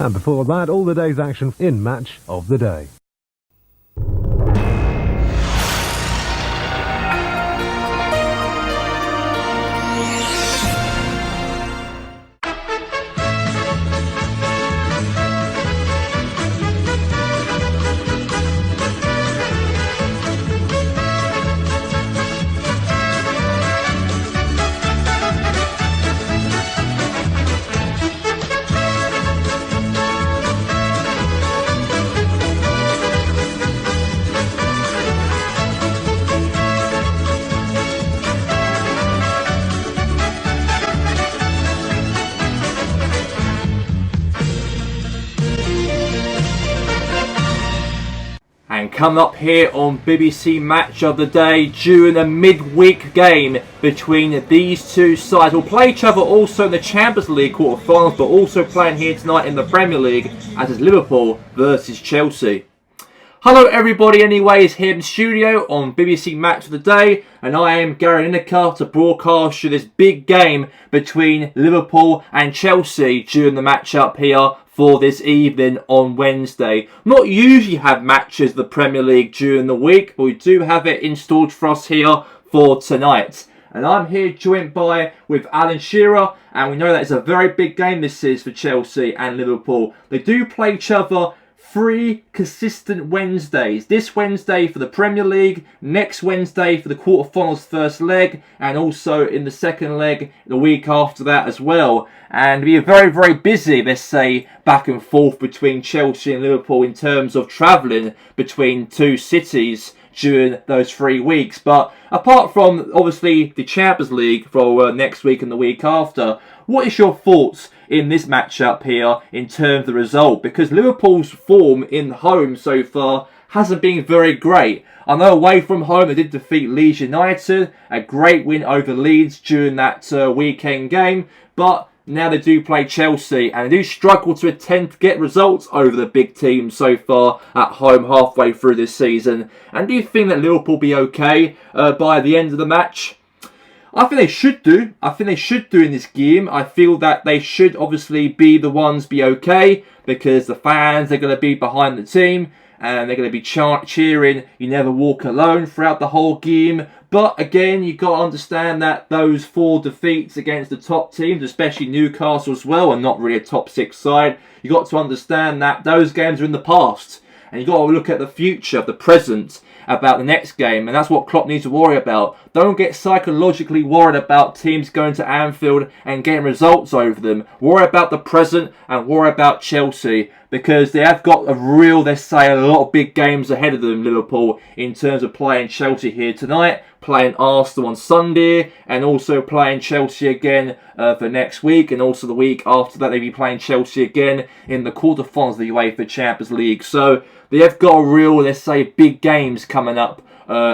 And before that, all the day's action in Match of the Day. And coming up here on BBC Match of the Day during a midweek game between these two sides. We'll play each other also in the Champions League quarter-finals, but also playing here tonight in the Premier League, as is Liverpool versus Chelsea. Hello everybody, anyways, here in the studio on BBC Match of the Day, and I am Gary Lineker to broadcast you this big game between Liverpool and Chelsea during the match-up here for this evening on Wednesday. Not usually have matches of the Premier League during the week, but we do have it installed for us here for tonight. And I'm here joined with Alan Shearer, and we know that it's a very big game this is for Chelsea and Liverpool. They do play each other 3 consistent Wednesdays. This Wednesday for the Premier League, next Wednesday for the quarterfinals first leg, and also in the second leg the week after that as well. And we are very, very busy, let's say, back and forth between Chelsea and Liverpool in terms of travelling between two cities during those 3 weeks. But apart from obviously the Champions League for next week and the week after, what is your thoughts in this matchup here in terms of the result? Because Liverpool's form in home so far hasn't been very great. I know away from home they did defeat Leeds United, a great win over Leeds during that weekend game, but now they do play Chelsea and they do struggle to attempt to get results over the big teams so far at home halfway through this season. And do you think that Liverpool will be okay by the end of the match? I think they should do. I think they should do in this game. I feel that they should obviously be the ones be okay, because the fans are going to be behind the team and they're going to be cheering "You never walk alone" throughout the whole game. But again, you've got to understand that those 4 defeats against the top teams, especially Newcastle as well, are not really a top 6 side. You've got to understand that those games are in the past. And you've got to look at the future, the present, about the next game. And that's what Klopp needs to worry about. Don't get psychologically worried about teams going to Anfield and getting results over them. Worry about the present and worry about Chelsea. Because they have got a real, let's say, a lot of big games ahead of them, Liverpool, in terms of playing Chelsea here tonight, playing Arsenal on Sunday, and also playing Chelsea again for next week, and also the week after that they'll be playing Chelsea again in the quarterfinals of the UEFA Champions League. So they have got a real, let's say, big games coming up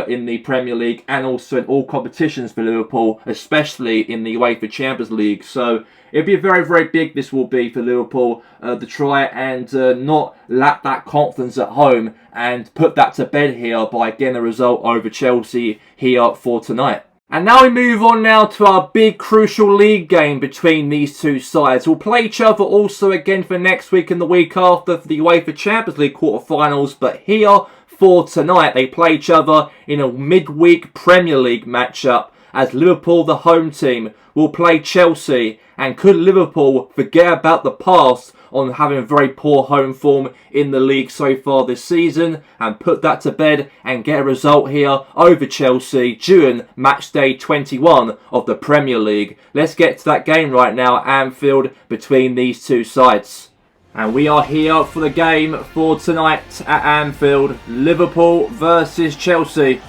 in the Premier League and also in all competitions for Liverpool, especially in the UEFA Champions League. So it'll be very, very big, this will be for Liverpool to try and not lack that confidence at home and put that to bed here by getting a result over Chelsea here for tonight. And now we move on now to our big crucial league game between these two sides. We'll play each other also again for next week and the week after for the UEFA Champions League quarterfinals, but here for tonight they play each other in a midweek Premier League matchup, as Liverpool, the home team, will play Chelsea. And could Liverpool forget about the past on having a very poor home form in the league so far this season and put that to bed and get a result here over Chelsea during match day 21 of the Premier League? Let's get to that game right now at Anfield between these two sides. And we are here for the game for tonight at Anfield. Liverpool versus Chelsea.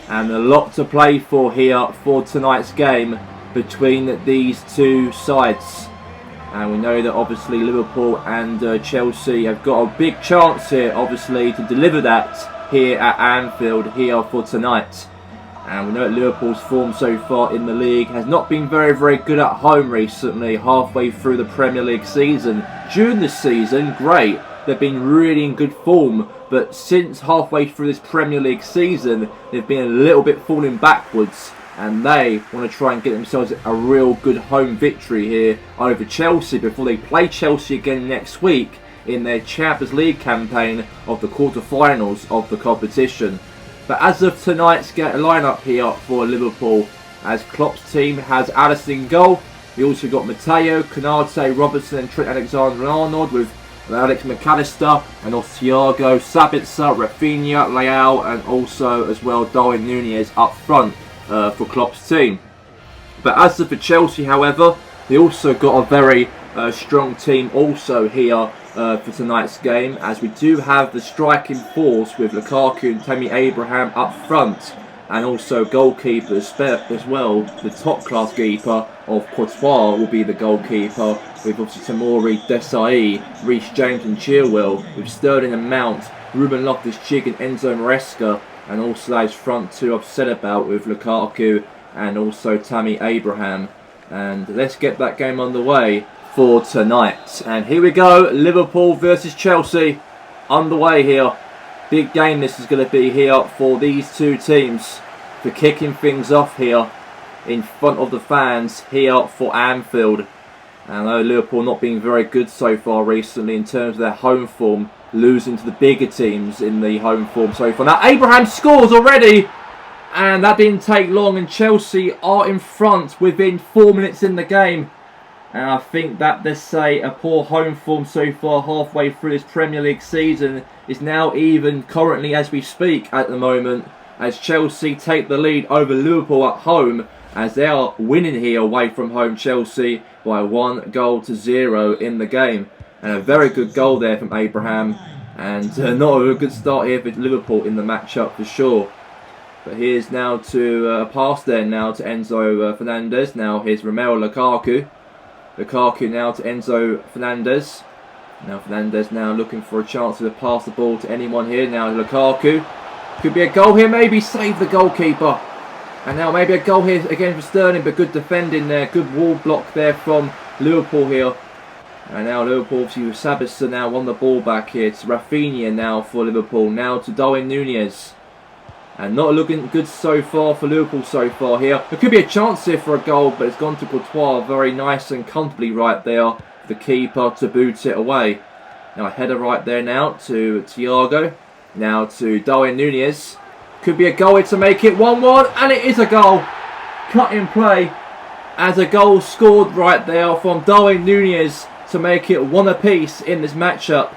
And a lot to play for here for tonight's game between these two sides. And we know that obviously Liverpool and Chelsea have got a big chance here, obviously, to deliver that here at Anfield here for tonight. And we know that Liverpool's form so far in the league has not been very, very good at home recently, halfway through the Premier League season. During this season, great. They've been really in good form. But since halfway through this Premier League season, they've been a little bit falling backwards. And they want to try and get themselves a real good home victory here over Chelsea before they play Chelsea again next week in their Champions League campaign of the quarterfinals of the competition. But as of tonight's lineup here for Liverpool, as Klopp's team has Alisson in goal. We also got Matteo, Konate, Robertson and Trent Alexander-Arnold with Alex McAllister and also Thiago, Sabitzer, Rafinha, Leao and also as well Darwin Núñez up front for Klopp's team. But as for Chelsea, however, they also got a very strong team also here for tonight's game, as we do have the striking force with Lukaku and Tammy Abraham up front, and also goalkeepers as well. The top class keeper of Courtois will be the goalkeeper, with obviously Tamori, Desai, Reece James and Chilwell, with Sterling and Mount, Ruben Loftus-Cheek and Enzo Maresca, and also those front two I've said about with Lukaku and also Tammy Abraham. And let's get that game underway for tonight. And here we go, Liverpool versus Chelsea underway here. Big game this is going to be here for these two teams, for kicking things off here in front of the fans here for Anfield. And I know Liverpool not being very good so far recently in terms of their home form, losing to the bigger teams in the home form so far. Now Abraham scores already, and that didn't take long, and Chelsea are in front within 4 minutes in the game. And I think that, let's say, a poor home form so far halfway through this Premier League season is now even currently as we speak at the moment, as Chelsea take the lead over Liverpool at home, as they are winning here away from home, Chelsea, by 1-0 in the game. And a very good goal there from Abraham, and not a good start here for Liverpool in the matchup for sure. But here's now to a pass there now to Enzo Fernandez. Now here's Romelu Lukaku. Lukaku now to Enzo Fernandez. Now Fernandez now looking for a chance to pass the ball to anyone here. Now Lukaku. Could be a goal here, maybe save the goalkeeper. And now maybe a goal here again for Sterling, but good defending there. Good wall block there from Liverpool here. And now Liverpool obviously with Sabitzer now won the ball back here. It's Rafinha now for Liverpool. Now to Darwin Núñez. And not looking good so far for Liverpool so far here. There could be a chance here for a goal, but it's gone to Courtois very nice and comfortably right there. The keeper to boot it away. Now a header right there now to Thiago. Now to Darwin Núñez. Could be a goal here to make it 1-1, and it is a goal. Cut in play as a goal scored right there from Darwin Núñez to make it 1 apiece in this matchup.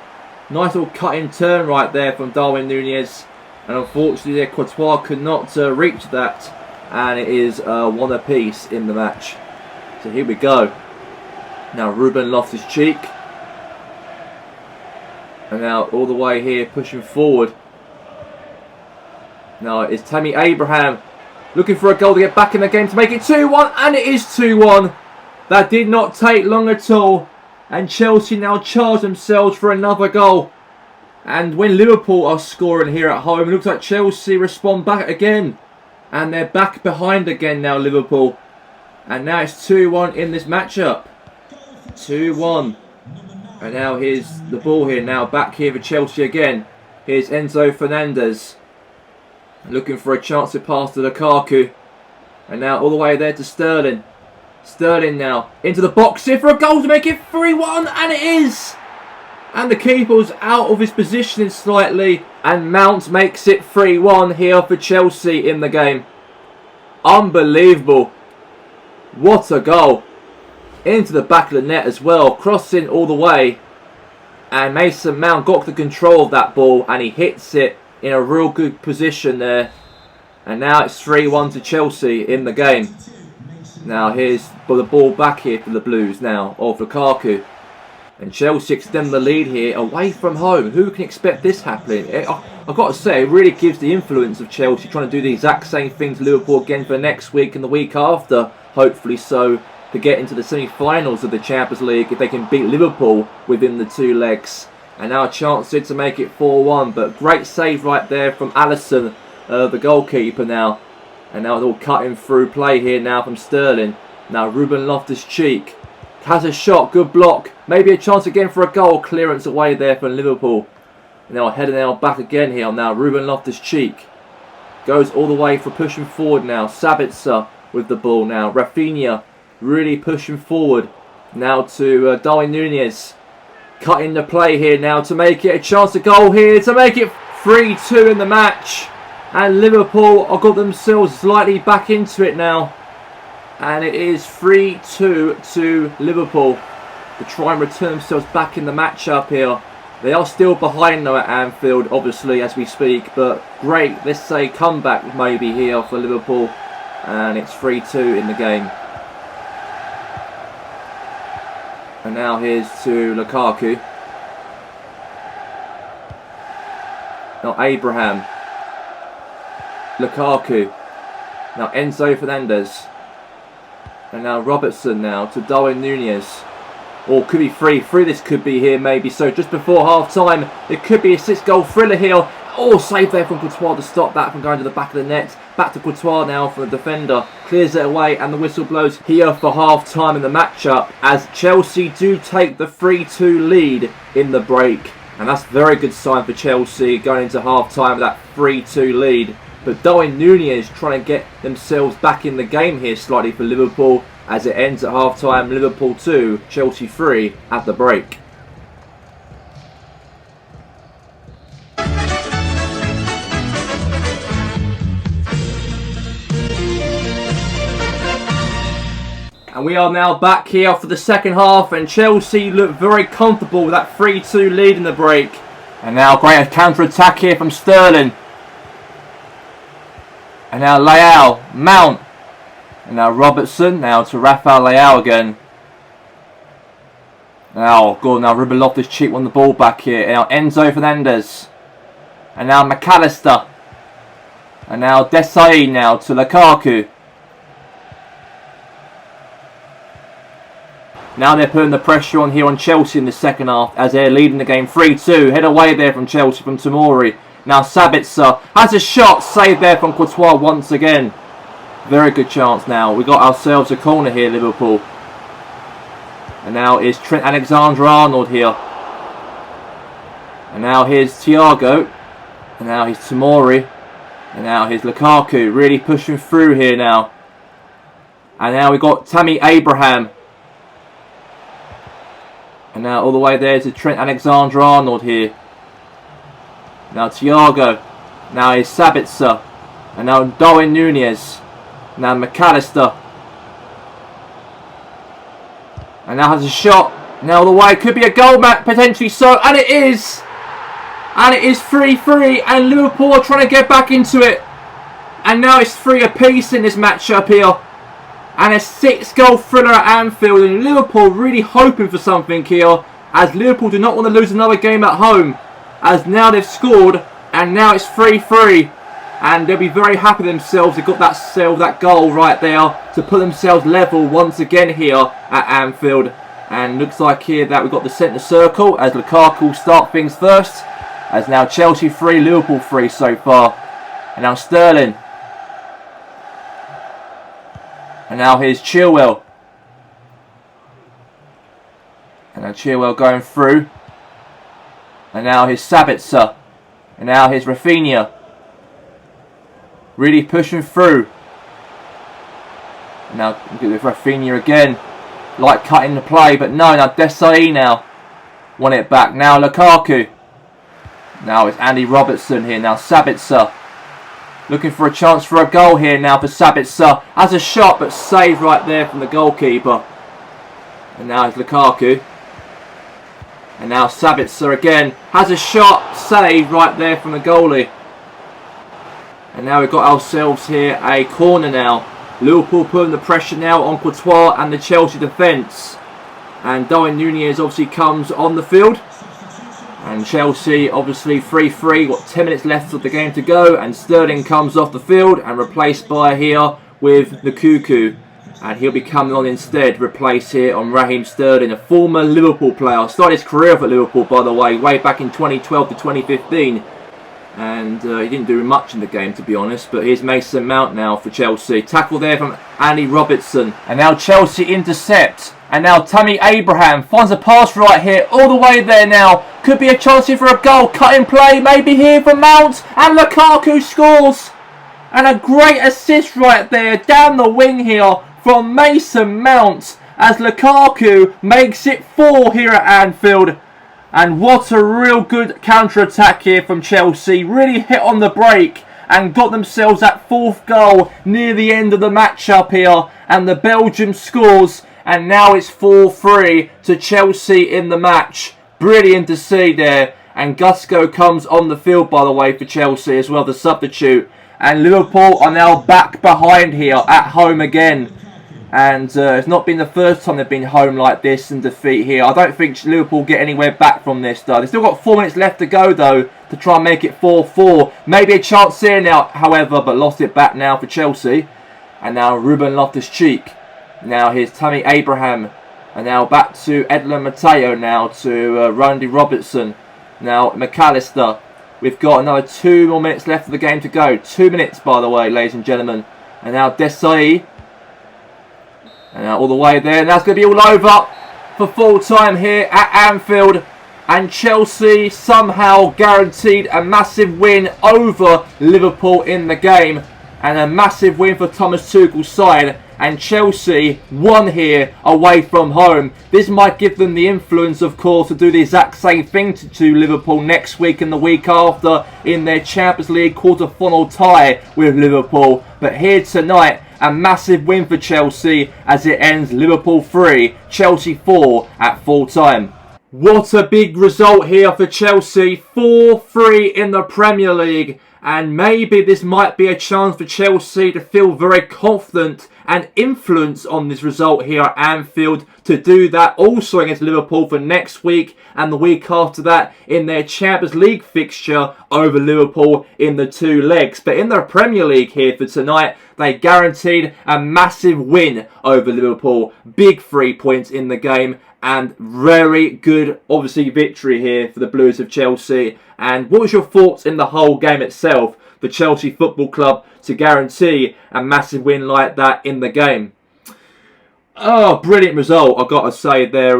Nice little cut in turn right there from Darwin Núñez. And unfortunately, Courtois could not reach that, and it is 1 apiece in the match. So here we go. Now Ruben Loftus-Cheek, and now all the way here pushing forward. Now it's Tammy Abraham looking for a goal to get back in the game to make it 2-1, and it is 2-1. That did not take long at all, and Chelsea now charge themselves for another goal. And when Liverpool are scoring here at home, it looks like Chelsea respond back again. And they're back behind again now, Liverpool. And now it's 2-1 in this matchup. 2-1. And now here's the ball here now. Back here for Chelsea again. Here's Enzo Fernandez. Looking for a chance to pass to Lukaku. And now all the way there to Sterling. Sterling now into the box here for a goal to make it 3-1. And it is! And the keeper's out of his positioning slightly. And Mount makes it 3-1 here for Chelsea in the game. Unbelievable. What a goal. Into the back of the net as well. Crossing all the way. And Mason Mount got the control of that ball. And he hits it in a real good position there. And now it's 3-1 to Chelsea in the game. Now here's the ball back here for the Blues now. Of Lukaku. And Chelsea extend the lead here away from home. Who can expect this happening? I've got to say, it really gives the influence of Chelsea trying to do the exact same thing to Liverpool again for next week and the week after. Hopefully so, to get into the semi-finals of the Champions League if they can beat Liverpool within the 2 legs. And now a chance here to make it 4-1. But great save right there from Alisson, the goalkeeper now. And now it's all cutting through play here now from Sterling. Now Ruben Loftus-Cheek has a shot, good block. Maybe a chance again for a goal. Clearance away there from Liverpool. Now heading now back again here. Now Ruben Loftus-Cheek goes all the way for pushing forward now. Sabitzer with the ball now. Rafinha really pushing forward. Now to Darwin Núñez. Cutting the play here now to make it a chance to goal here, to make it 3-2 in the match. And Liverpool have got themselves slightly back into it now. And it is 3-2 to Liverpool to try and return themselves back in the matchup here. They are still behind though at Anfield, obviously, as we speak. But great, let's say, comeback maybe here for Liverpool. And it's 3-2 in the game. And now here's to Lukaku. Now Abraham. Lukaku. Now Enzo Fernandez. And now Robertson now to Darwin Nunez. Or could be 3-3 this could be here maybe. So just before half time, it could be a 6-goal thriller here. Oh, save there from Courtois to stop that from going to the back of the net. Back to Courtois now for the defender. Clears it away and the whistle blows here for half time in the matchup. As Chelsea do take the 3-2 lead in the break. And that's a very good sign for Chelsea going into half time with that 3-2 lead. But Darwin Nunez trying to get themselves back in the game here slightly for Liverpool. As it ends at half time, Liverpool 2, Chelsea 3 at the break. And we are now back here for the second half, and Chelsea look very comfortable with that 3-2 lead in the break. And now great counter-attack here from Sterling. And now Leao, Mount. And now Robertson, now to Rafael Leao again. Now, good, now Ruben Loftus-Cheek won the ball back here. And now Enzo Fernandez. And now McAllister. And now Desai now to Lukaku. Now they're putting the pressure on here on Chelsea in the second half as they're leading the game 3-2. Head away there from Chelsea from Tomori. Now Sabitzer has a shot, saved there from Courtois once again. Very good chance now. We got ourselves a corner here, Liverpool. And now is Trent Alexander-Arnold here. And now here's Thiago. And now here's Tomori. And now here's Lukaku. Really pushing through here now. And now we got Tammy Abraham. And now all the way there to Trent Alexander-Arnold here. Now Thiago. Now here's Sabitzer. And now Darwin Nunez. Now McAllister. And now has a shot. Now all the way. Could be a goal, potentially so. And it is. And it is 3-3. And Liverpool are trying to get back into it. And now it's 3 apiece in this matchup here. And a 6-goal thriller at Anfield. And Liverpool really hoping for something here. As Liverpool do not want to lose another game at home. As now they've scored. And now it's 3-3. And they'll be very happy themselves. They've got that goal right there to put themselves level once again here at Anfield. And looks like here that we've got the centre circle as Lukaku will start things first. As now Chelsea 3, Liverpool 3 so far. And now Sterling. And now here's Chilwell. And now Chilwell going through. And now here's Sabitzer. And now here's Rafinha. Really pushing through. And now with Rafinha again. Like cutting the play, but no, now Desai now. Won it back. Now Lukaku. Now it's Andy Robertson here. Now Sabitzer. Looking for a chance for a goal here now for Sabitzer. Has a shot, but saved right there from the goalkeeper. And now it's Lukaku. And now Sabitzer again. Has a shot, saved right there from the goalie. And now we've got ourselves here a corner now. Liverpool putting the pressure now on Courtois and the Chelsea defence. And Darwin Nunez obviously comes on the field. And Chelsea obviously 3-3. Got 10 minutes left of the game to go. And Sterling comes off the field and replaced by here with Lukaku. And he'll be coming on instead. Replaced here on Raheem Sterling, a former Liverpool player. Started his career for Liverpool, by the way, way back in 2012 to 2015. And he didn't do much in the game, to be honest. But here's Mason Mount now for Chelsea. Tackle there from Andy Robertson. And now Chelsea intercept. And now Tammy Abraham finds a pass right here. All the way there now. Could be a chance here for a goal. Cut in play. Maybe here for Mount. And Lukaku scores. And a great assist right there. Down the wing here from Mason Mount. As Lukaku makes it 4 here at Anfield. And what a real good counter-attack here from Chelsea. Really hit on the break and got themselves that 4th goal near the end of the match-up here. And the Belgium scores, and now it's 4-3 to Chelsea in the match. Brilliant to see there. And Gusko comes on the field, by the way, for Chelsea as well, the substitute. And Liverpool are now back behind here at home again. And it's not been the first time they've been home like this and defeat here. I don't think Liverpool get anywhere back from this, though. They've still got 4 minutes left to go, though, to try and make it 4-4. Maybe a chance here now, however, but lost it back now for Chelsea. And now Ruben Loftus-Cheek. Now here's Tammy Abraham. And now back to Edlin Mateo now to Randy Robertson. Now McAllister. We've got another 2 more minutes left of the game to go. 2 minutes, by the way, ladies and gentlemen. And now Desai. And now all the way there. And that's going to be all over for full time here at Anfield. And Chelsea somehow guaranteed a massive win over Liverpool in the game. And a massive win for Thomas Tuchel's side. And Chelsea won here away from home. This might give them the influence, of course, to do the exact same thing to Liverpool next week and the week after in their Champions League quarter-final tie with Liverpool. But here tonight, a massive win for Chelsea as it ends Liverpool 3, Chelsea 4 at full time. What a big result here for Chelsea. 4-3 in the Premier League. And maybe this might be a chance for Chelsea to feel very confident and influence on this result here at Anfield to do that also against Liverpool for next week and the week after that in their Champions League fixture over Liverpool in the 2 legs. But in the Premier League here for tonight, they guaranteed a massive win over Liverpool. Big 3 points in the game. And very good, obviously, victory here for the Blues of Chelsea. And what was your thoughts in the whole game itself for Chelsea Football Club to guarantee a massive win like that in the game? Oh, brilliant result, I've got to say there,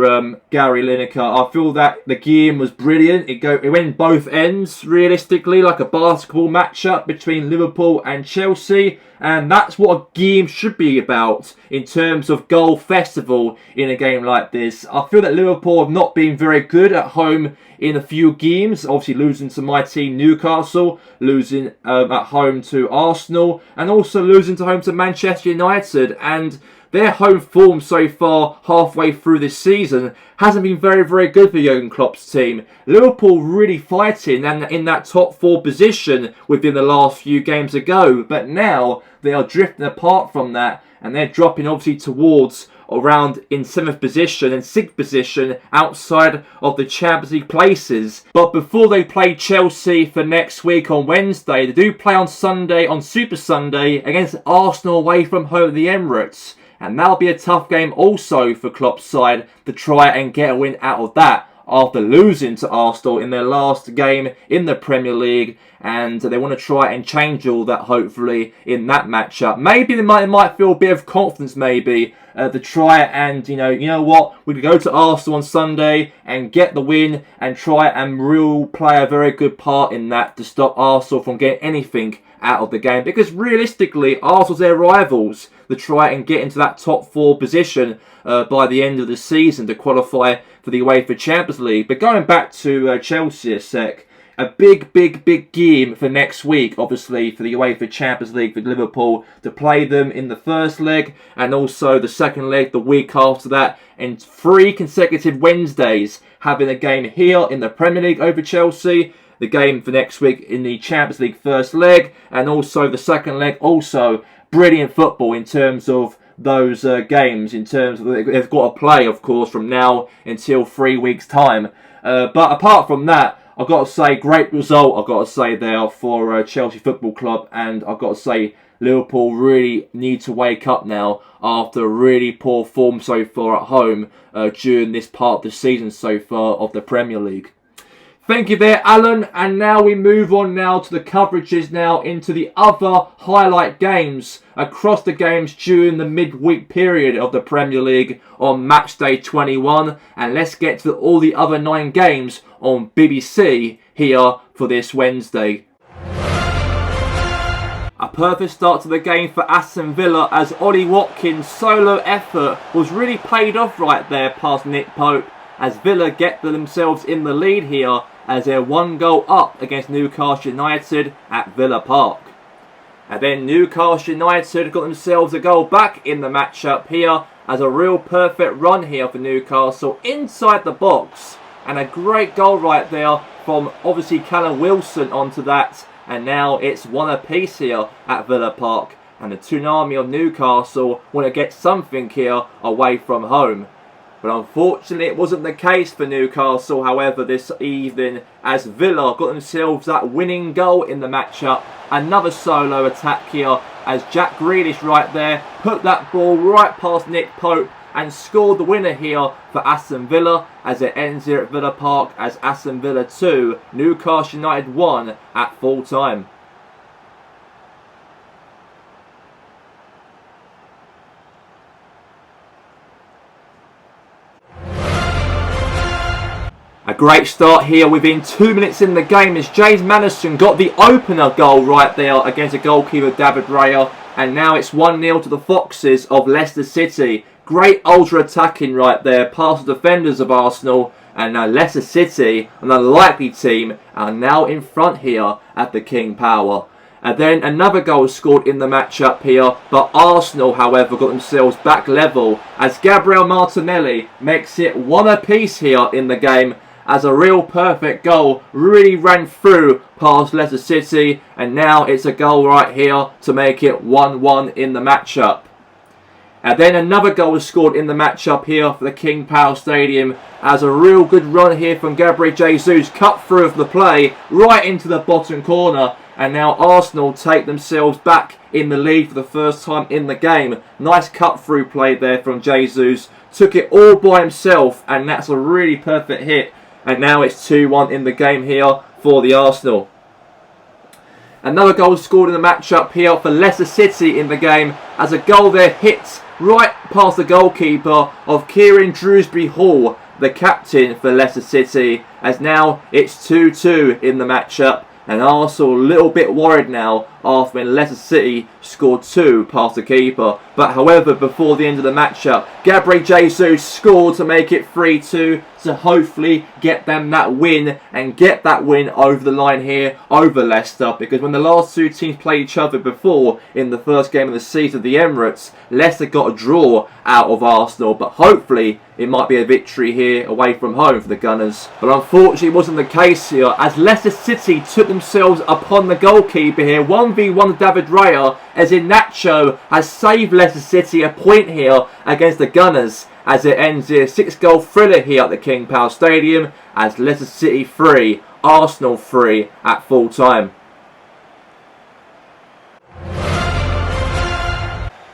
Gary Lineker. I feel that the game was brilliant. It went both ends, realistically, like a basketball matchup between Liverpool and Chelsea. And that's what a game should be about in terms of goal festival in a game like this. I feel that Liverpool have not been very good at home in a few games. Obviously losing to my team Newcastle, losing at home to Arsenal, and also losing to home to Manchester United. And their home form so far halfway through this season hasn't been very, very good for Jurgen Klopp's team. Liverpool really fighting and in that top 4 position within the last few games ago. But now they are drifting apart from that and they're dropping obviously towards around in 7th position and 6th position outside of the Champions League places. But before they play Chelsea for next week on Wednesday, they do play on Sunday, on Super Sunday, against Arsenal away from home at the Emirates. And that'll be a tough game also for Klopp's side to try and get a win out of that after losing to Arsenal in their last game in the Premier League. And they want to try and change all that hopefully in that matchup. Maybe they might feel a bit of confidence maybe to try and, you know what, we could go to Arsenal on Sunday and get the win and try and really play a very good part in that to stop Arsenal from getting anything out of the game. Because realistically, Arsenal's their rivals to try and get into that top 4 position by the end of the season to qualify for the UEFA Champions League. But going back to Chelsea a sec, a big game for next week, obviously, for the UEFA Champions League for Liverpool to play them in the first leg and also the second leg the week after that, and 3 consecutive Wednesdays having a game here in the Premier League over Chelsea, the game for next week in the Champions League first leg, and also the second leg. Also, brilliant football in terms of those games, in terms of they've got to play, of course, from now until 3 weeks' time. But apart from that, I've got to say, great result, I've got to say there for Chelsea Football Club, and I've got to say, Liverpool really need to wake up now after a really poor form so far at home during this part of the season so far of the Premier League. Thank you there, Alan. And now we move on now to the coverages now into the other highlight games across the games during the midweek period of the Premier League on match day 21. And let's get to all the other 9 games on BBC here for this Wednesday. A perfect start to the game for Aston Villa as Ollie Watkins' solo effort was really paid off right there past Nick Pope. as Villa get themselves in the lead here as they're 1 goal up against Newcastle United at Villa Park. And then Newcastle United got themselves a goal back in the matchup here as a real perfect run here for Newcastle inside the box. And a great goal right there from obviously Callum Wilson onto that. And now it's 1 apiece here at Villa Park. And the tsunami of Newcastle want to get something here away from home. But unfortunately it wasn't the case for Newcastle, however, this evening, as Villa got themselves that winning goal in the matchup. Another solo attack here as Jack Grealish right there put that ball right past Nick Pope and scored the winner here for Aston Villa as it ends here at Villa Park as Aston Villa 2, Newcastle United 1 at full time. A great start here within 2 minutes in the game as James Maddison got the opener goal right there against the goalkeeper David Raya. And now it's 1-0 to the Foxes of Leicester City. Great ultra attacking right there past the defenders of Arsenal. And now Leicester City, an unlikely team, are now in front here at the King Power. And then another goal scored in the matchup here, but Arsenal, however, got themselves back level as Gabriel Martinelli makes it 1 apiece here in the game. As a real perfect goal really ran through past Leicester City, and now it's a goal right here to make it 1-1 in the matchup. And then another goal was scored in the matchup here for the King Power Stadium as a real good run here from Gabriel Jesus cut through of the play right into the bottom corner. And now Arsenal take themselves back in the lead for the first time in the game. Nice cut through play there from Jesus. Took it all by himself, and that's a really perfect hit. And now it's 2-1 in the game here for the Arsenal. Another goal scored in the matchup here for Leicester City in the game as a goal there hits right past the goalkeeper of Kieran Dewsbury Hall, the captain for Leicester City, as now it's 2-2 in the matchup. And Arsenal a little bit worried now after when Leicester City scored 2 past the keeper. But however, before the end of the matchup, Gabriel Jesus scored to make it 3-2 to hopefully get them that win and get that win over the line here over Leicester. Because when the last 2 teams played each other before in the first game of the season at the Emirates, Leicester got a draw out of Arsenal. But hopefully it might be a victory here away from home for the Gunners. But unfortunately it wasn't the case here as Leicester City took themselves upon the goalkeeper here. 1v1 David Raya as Iheanacho has saved Leicester City a point here against the Gunners as it ends here. 6-goal thriller here at the King Power Stadium as Leicester City 3, Arsenal 3 at full time.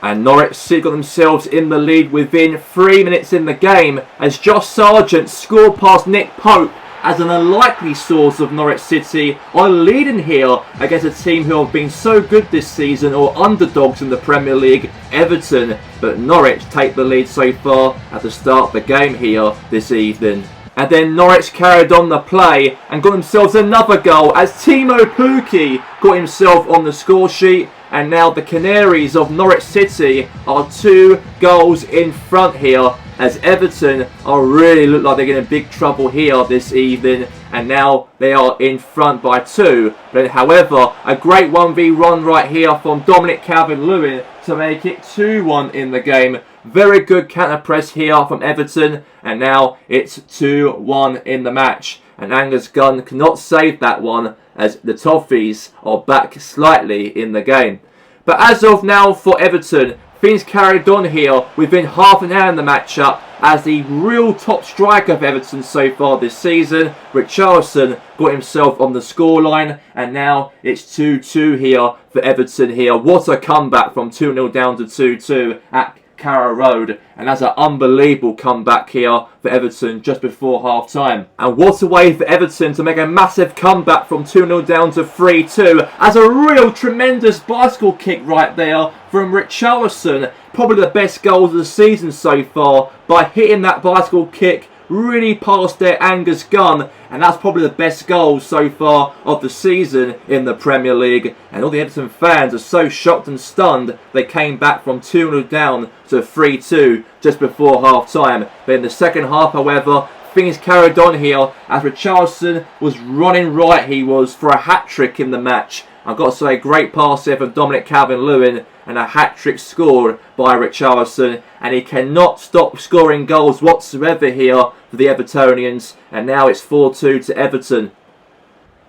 And Norwich City got themselves in the lead within 3 minutes in the game as Josh Sargent scored past Nick Pope as an unlikely source of Norwich City are leading here against a team who have been so good this season or underdogs in the Premier League, Everton. But Norwich take the lead so far at the start of the game here this evening. And then Norwich carried on the play and got themselves another goal as Timo Pukki got himself on the score sheet. And now the Canaries of Norwich City are 2 goals in front here as Everton are really look like they're in big trouble here this evening. And now they are in front by 2. But however, a great 1v1 right here from Dominic Calvert-Lewin to make it 2-1 in the game. Very good counter press here from Everton. And now it's 2-1 in the match. And Angus Gunn cannot save that one as the Toffees are back slightly in the game. But as of now for Everton, things carried on here within half an hour in the matchup as the real top striker of Everton so far this season, Richarlison, got himself on the scoreline. And now it's 2-2 here for Everton here. What a comeback from 2-0 down to 2-2 at Carrow Road, and that's an unbelievable comeback here for Everton just before half time. And what a way for Everton to make a massive comeback from 2-0 down to 3-2 as a real tremendous bicycle kick right there from Richarlison. Probably the best goal of the season so far by hitting that bicycle kick really past their Angus Gunn, and that's probably the best goal so far of the season in the Premier League. And all the Everton fans are so shocked and stunned they came back from 2-0 down to 3-2 just before half time. But in the second half, however, things carried on here as Richarlison was running right, he was, for a hat-trick in the match. I've got to say, great pass here from Dominic Calvert-Lewin and a hat-trick scored by Richarlison, and he cannot stop scoring goals whatsoever here for the Evertonians, and now it's 4-2 to Everton.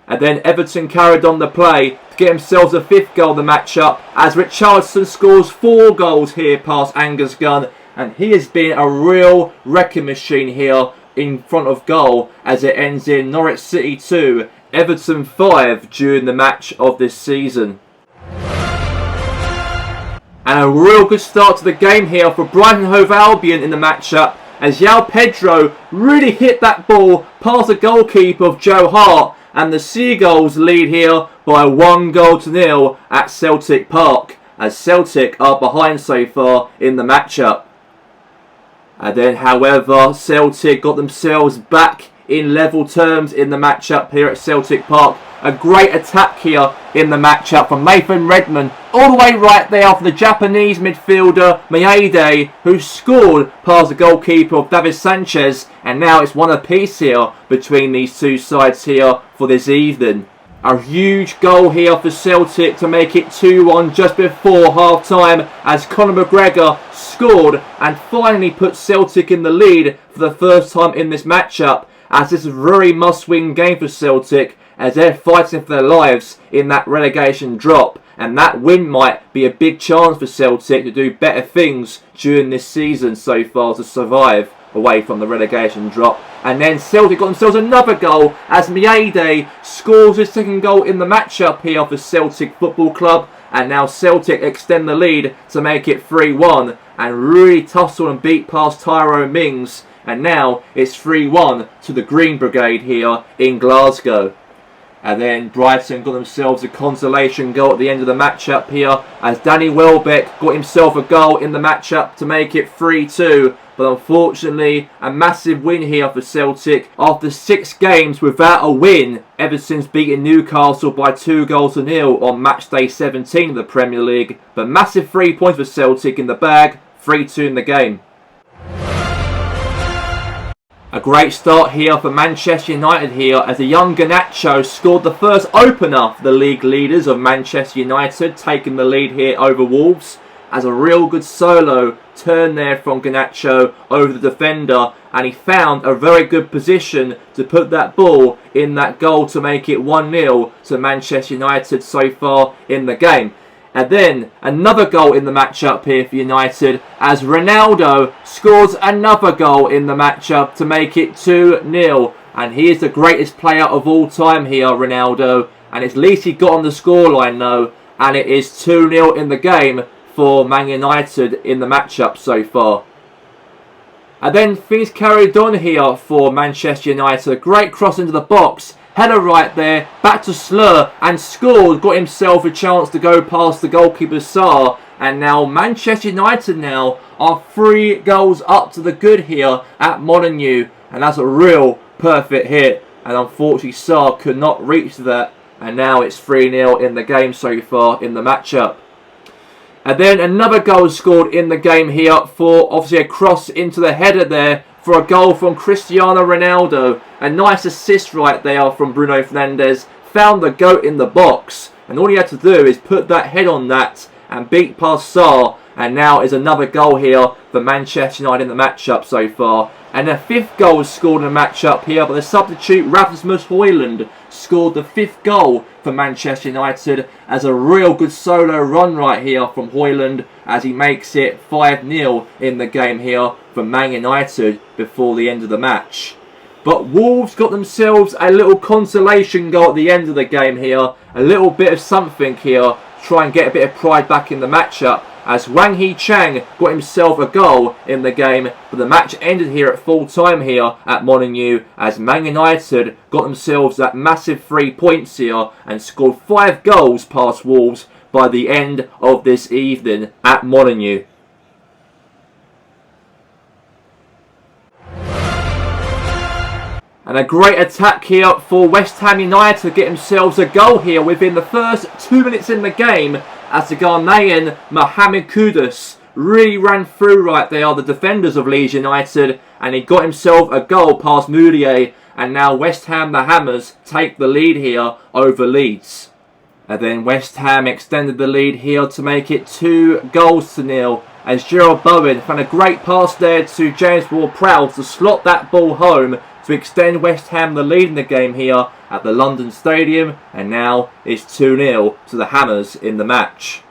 And then Everton carried on the play to get themselves a 5th goal of the matchup as Richarlison scores 4 goals here past Angus Gunn, and he has been a real wrecking machine here in front of goal as it ends in Norwich City 2, Everton 5 during the match of this season. And a real good start to the game here for Brighton Hove Albion in the matchup as João Pedro really hit that ball past the goalkeeper of Joe Hart, and the Seagulls lead here by 1-0 at Celtic Park as Celtic are behind so far in the matchup. And then, however, Celtic got themselves back in level terms in the matchup here at Celtic Park. A great attack here in the matchup from Nathan Redmond, all the way right there for the Japanese midfielder Maeda, who scored past the goalkeeper of David Sanchez, and now it's one apiece here between these two sides here for this evening. A huge goal here for Celtic to make it 2-1 just before half time as Conor McGregor scored and finally put Celtic in the lead for the first time in this matchup, as this is a very must-win game for Celtic as they're fighting for their lives in that relegation drop, and that win might be a big chance for Celtic to do better things during this season so far to survive away from the relegation drop. And then Celtic got themselves another goal as Maeda scores his 2nd goal in the matchup here for Celtic Football Club, and now Celtic extend the lead to make it 3-1 and really tussle and beat past Tyrone Mings, and now it's 3-1 to the Green Brigade here in Glasgow. And then Brighton got themselves a consolation goal at the end of the matchup here as Danny Welbeck got himself a goal in the matchup to make it 3-2. But unfortunately, a massive win here for Celtic. After 6 games without a win, ever since beating Newcastle by 2-0 on match day 17 of the Premier League. But massive 3 points for Celtic in the bag, 3-2 in the game. A great start here for Manchester United here as the young Garnacho scored the first opener for the league leaders of Manchester United, taking the lead here over Wolves. As a real good solo turn there from Garnacho over the defender, and he found a very good position to put that ball in that goal to make it 1-0 to Manchester United so far in the game. And then another goal in the matchup here for United as Ronaldo scores another goal in the matchup to make it 2-0. And he is the greatest player of all time here, Ronaldo. And at least he got on the scoreline though. And it is 2-0 in the game for Man United in the matchup so far. And then things carried on here for Manchester United. A great cross into the box. Header right there, back to Slur, and scored, got himself a chance to go past the goalkeeper Sarr, and now Manchester United now are 3 goals up to the good here at Molineux, and that's a real perfect hit, and unfortunately Sarr could not reach that, and now it's 3-0 in the game so far in the matchup. And then another goal scored in the game here for obviously a cross into the header there for a goal from Cristiano Ronaldo. A nice assist right there from Bruno Fernandes. Found the goat in the box, and all he had to do is put that head on that and beat past Sarr. And now is another goal here for Manchester United in the matchup so far. And a 5th goal was scored in the matchup here, but the substitute Rasmus Højlund scored the 5th goal for Manchester United as a real good solo run right here from Højlund as he makes it 5-0 in the game here for Man United before the end of the match. But Wolves got themselves a little consolation goal at the end of the game here. A little bit of something here to try and get a bit of pride back in the matchup as Wang Hee-Chang got himself a goal in the game. But the match ended here at full time here at Molineux as Man United got themselves that massive 3 points here and scored 5 goals past Wolves by the end of this evening at Molineux. And a great attack here for West Ham United to get themselves a goal here within the first 2 minutes in the game as the Ghanaian Mohamed Kudus really ran through right there, the defenders of Leeds United, and he got himself a goal past Mourier, and now West Ham, the Hammers, take the lead here over Leeds. And then West Ham extended the lead here to make it 2-0 as Gerald Bowen found a great pass there to James Ward-Prowse to slot that ball home to extend West Ham the lead in the game here at the London Stadium, and now it's 2-0 to the Hammers in the match.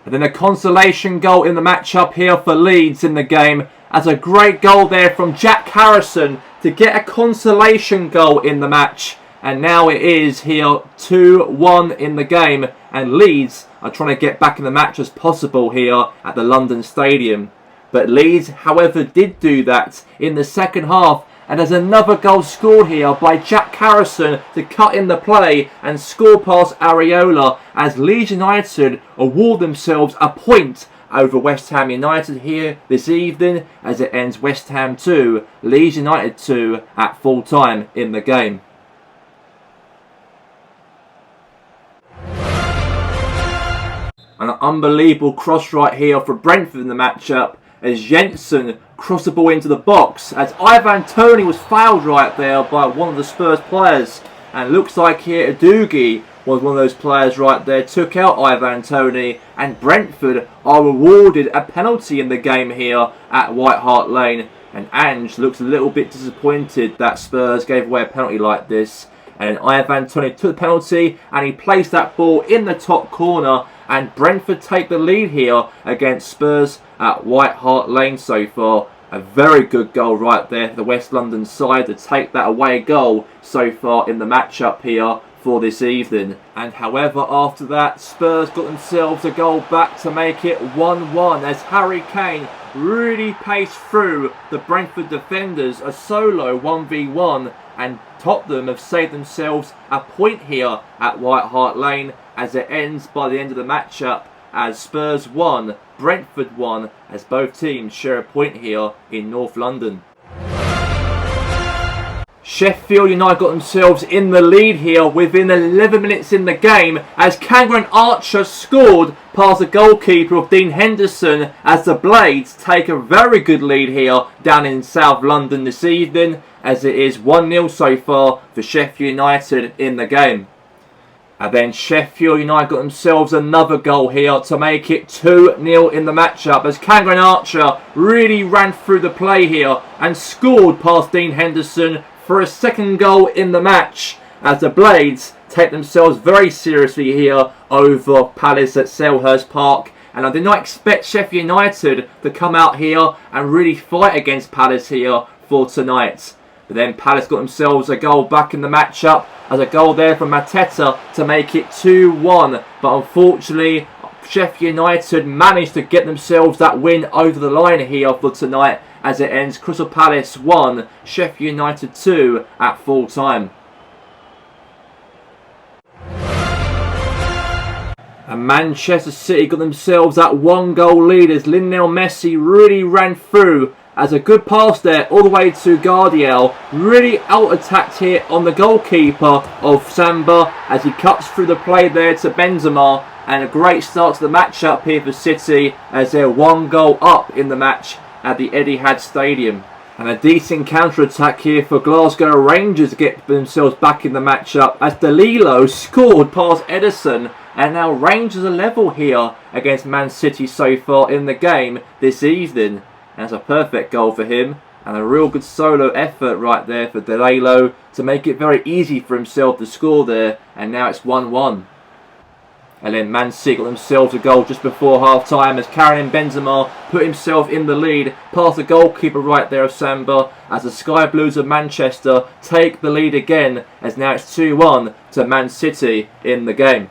And then a consolation goal in the match-up here for Leeds in the game, as a great goal there from Jack Harrison to get a consolation goal in the match. And now it is here 2-1 in the game, and Leeds are trying to get back in the match as possible here at the London Stadium. But Leeds, however, did do that in the second half, and there's another goal scored here by Jack Harrison to cut in the play and score past Areola, as Leeds United award themselves a point over West Ham United here this evening, as it ends West Ham 2, Leeds United 2 at full time in the game. An unbelievable cross right here for Brentford in the matchup, as Jensen crossed the ball into the box, as Ivan Toney was fouled right there by one of the Spurs players, and looks like here Udogie was one of those players right there, took out Ivan Toney, and Brentford are awarded a penalty in the game here at White Hart Lane, and Ange looks a little bit disappointed that Spurs gave away a penalty like this, and Ivan Toney took the penalty and he placed that ball in the top corner, and Brentford take the lead here against Spurs at White Hart Lane so far. A very good goal right there for the West London side to take that away goal so far in the matchup here for this evening. And however, after that, Spurs got themselves a goal back to make it 1-1 as Harry Kane really paced through the Brentford defenders, a solo 1v1, and Tottenham have saved themselves a point here at White Hart Lane, as it ends by the end of the matchup as Spurs 1, Brentford 1, as both teams share a point here in North London. Sheffield United got themselves in the lead here within 11 minutes in the game, as Cameron Archer scored past the goalkeeper of Dean Henderson, as the Blades take a very good lead here down in South London this evening, as it is 1-0 so far for Sheffield United in the game. And then Sheffield United got themselves another goal here to make it 2-0 in the matchup, as Cameron Archer really ran through the play here and scored past Dean Henderson for a second goal in the match, as the Blades take themselves very seriously here over Palace at Selhurst Park. And I did not expect Sheffield United to come out here and really fight against Palace here for tonight. But then Palace got themselves a goal back in the matchup, as a goal there from Mateta to make it 2-1. But unfortunately, Sheffield United managed to get themselves that win over the line here for tonight, as it ends Crystal Palace 1, Sheffield United 2 at full time. And Manchester City got themselves that 1-goal lead, as Lionel Messi really ran through, as a good pass there all the way to Guardiol, really out-attacked here on the goalkeeper of Samba, as he cuts through the play there to Benzema, and a great start to the match-up here for City, as they're 1 goal up in the match at the Etihad Stadium. And a decent counter-attack here for Glasgow Rangers to get themselves back in the match-up, as DeLillo scored past Edison, and now Rangers are level here against Man City so far in the game this evening. And that's a perfect goal for him, and a real good solo effort right there for DeLillo to make it very easy for himself to score there, and now it's 1-1. And then Man City got themselves a goal just before half-time, as Karim Benzema put himself in the lead past the goalkeeper right there of Samba, as the Sky Blues of Manchester take the lead again, as now it's 2-1 to Man City in the game.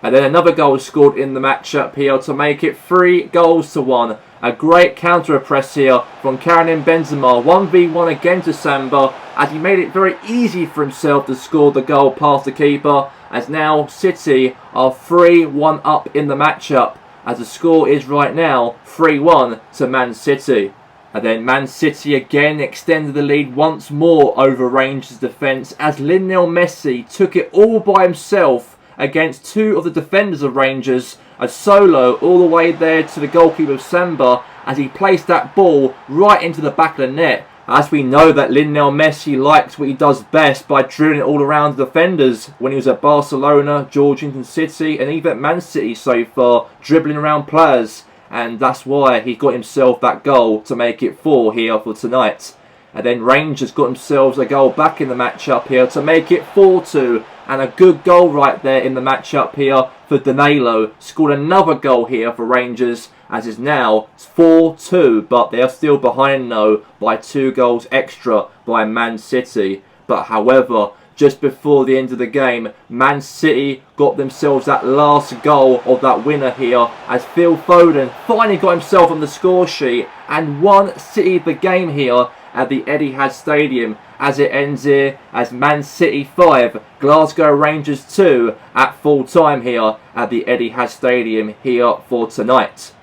And then another goal was scored in the matchup here to make it 3-1. A great counter-press here from Karim Benzema, 1v1 again to Samba, as he made it very easy for himself to score the goal past the keeper, as now City are 3-1 up in the matchup, as the score is right now 3-1 to Man City. And then Man City again extended the lead once more over Rangers' defence as Lionel Messi took it all by himself against two of the defenders of Rangers, a solo all the way there to the goalkeeper of Samba as he placed that ball right into the back of the net. As we know that Lionel Messi likes what he does best by dribbling it all around the defenders when he was at Barcelona, Georgetown City and even at Man City so far, dribbling around players. And that's why he got himself that goal to make it 4 here for tonight. And then Rangers got themselves a goal back in the match-up here to make it 4-2. And a good goal right there in the match-up here for Danilo. Scored another goal here for Rangers, as is now 4-2. But they are still behind though by 2 goals extra by Man City. But however, just before the end of the game, Man City got themselves that last goal of that winner here as Phil Foden finally got himself on the score sheet and won City the game here at the Etihad Stadium, as it ends here as Man City 5, Glasgow Rangers 2 at full time here at the Etihad Stadium here for tonight.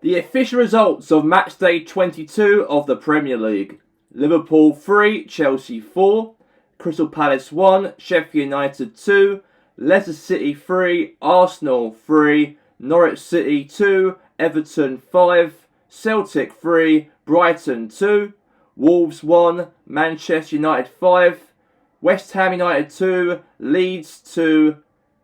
The official results of match day 22 of the Premier League. Liverpool 3, Chelsea 4, Crystal Palace 1, Sheffield United 2, Leicester City 3, Arsenal 3, Norwich City 2, Everton 5, Celtic 3, Brighton 2, Wolves 1, Manchester United 5, West Ham United 2, Leeds 2,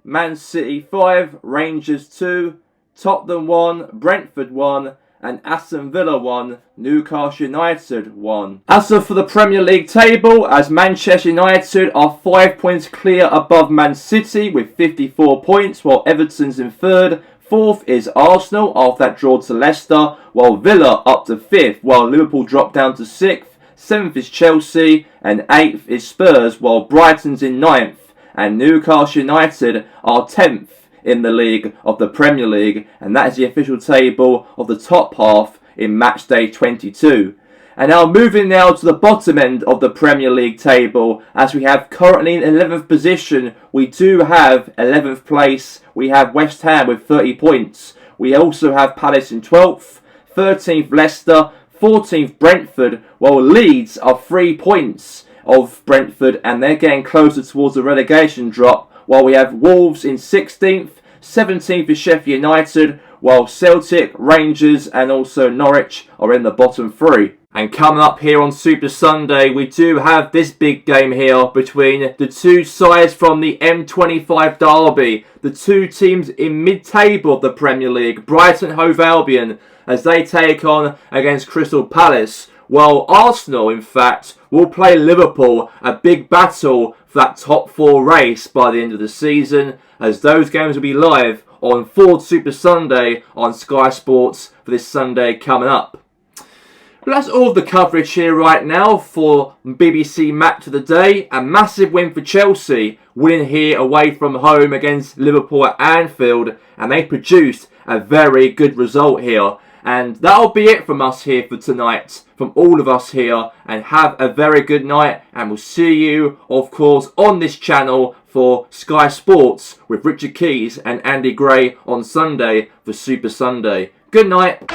Man City 5, Rangers 2, Tottenham 1, Brentford 1, and Aston Villa 1, Newcastle United 1. As for the Premier League table, as Manchester United are 5 points clear above Man City with 54 points, while Everton's in 3rd. 4th is Arsenal after that draw to Leicester, while Villa up to 5th, while Liverpool dropped down to 6th. 7th is Chelsea, and 8th is Spurs, while Brighton's in 9th, and Newcastle United are 10th. In the league of the Premier League, and that is the official table of the top half in match day 22. And now moving now to the bottom end of the Premier League table, as we have currently in 11th position, we do have 11th place, we have West Ham with 30 points. We also have Palace in 12th, 13th Leicester, 14th Brentford, while Leeds are 3 points of Brentford and they're getting closer towards the relegation drop, while we have Wolves in 16th, 17th is Sheffield United, while Celtic, Rangers and also Norwich are in the bottom 3. And coming up here on Super Sunday, we do have this big game here between the two sides from the M25 derby. The two teams in mid-table of the Premier League, Brighton Hove Albion, as they take on against Crystal Palace. While Arsenal, in fact, will play Liverpool, a big battle for that top 4 race by the end of the season, as those games will be live on Ford Super Sunday on Sky Sports for this Sunday coming up. But that's all of the coverage here right now for BBC Match of the Day. A massive win for Chelsea, winning here away from home against Liverpool at Anfield, and they produced a very good result here. And that'll be it from us here for tonight, from all of us here, and have a very good night, and we'll see you, of course, on this channel for Sky Sports with Richard Keys and Andy Gray on Sunday for Super Sunday. Good night.